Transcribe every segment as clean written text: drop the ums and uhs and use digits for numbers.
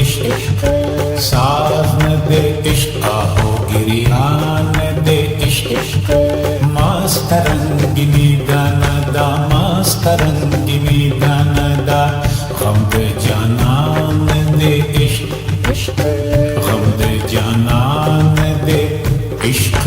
इश्क, साज न दे इश्क, आहो गिरियान दे इश्क। मस्त रंगिनी दानदा, मस्त रंगिनी दानदा, गम दे जानान दे इश्क, गम दे जानान दे इश्क।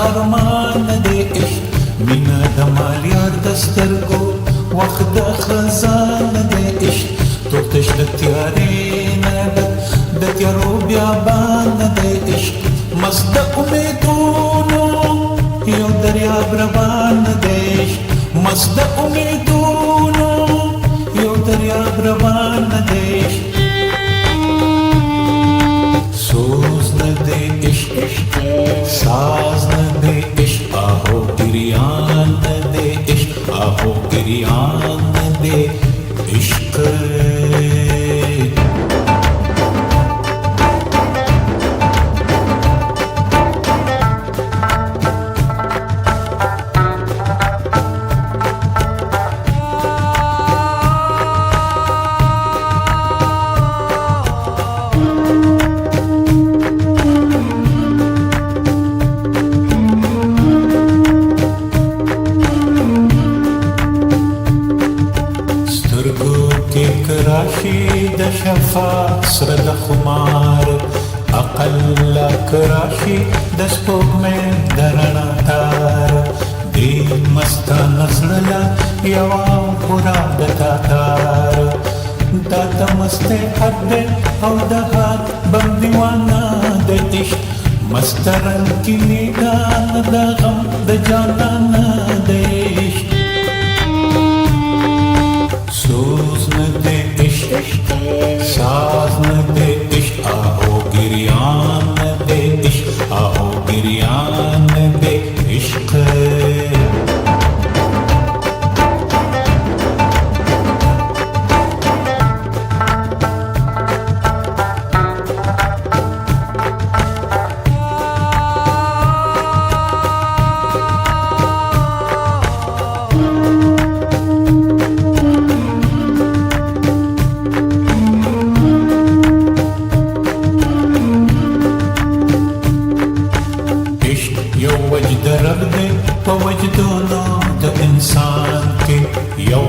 ارمان دے عشق، مینا دمال یار دسترگو وقت خزان دے عشق، تو تشت تیارے ندت د تیارو بیابان دے عشق، مست امیدونو یو دریاب روان دے عشق، مست امیدونو یو دریاب روان دے عشق، سوز نہ دے عشق، साज न दे इश्क, आहो गिरियान दे इश्क, आहो गिरियान दे इश्क। د شفا سره د خمار اقل کراشي د سپوږمۍ د رڼا تار، دې مستانه زړه یوه پوره د تاتار، دا د مستۍ حد دی او د حد بندیوانه د عشق، مست رنګینې ګان د غم د جانانه د عشق، سوز نه دې عشق، साज न दे इश्क, आहो गिरियान दे इश्क, आहो गिरियान दे इश्क। وجد رب دے پا وجدونو د انسان کے، یو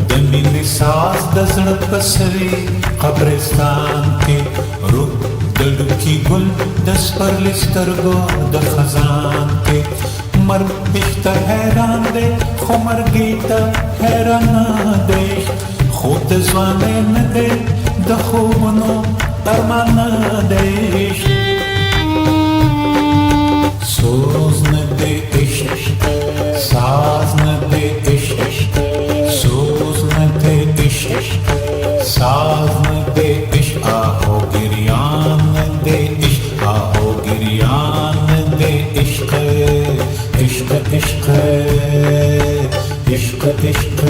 د مینې ساز د زړه په سري قبرستان کې، روح د ډوکي ګل د سپرلي سترګو د خزان کې، مرګ بهتر حیران دی خو مرګي ته حیرانه دی، خو د ځوانۍ نه دی د خوبونو ارمانه دی، سوز न दे इश्क, साज न दे इश्क, सोज न दे इश्क, साज न दे इश्क, आहो गिरियान दे इश्क, आहो गिरियान दे इश्क। इश्क इश्क इश्क इश्क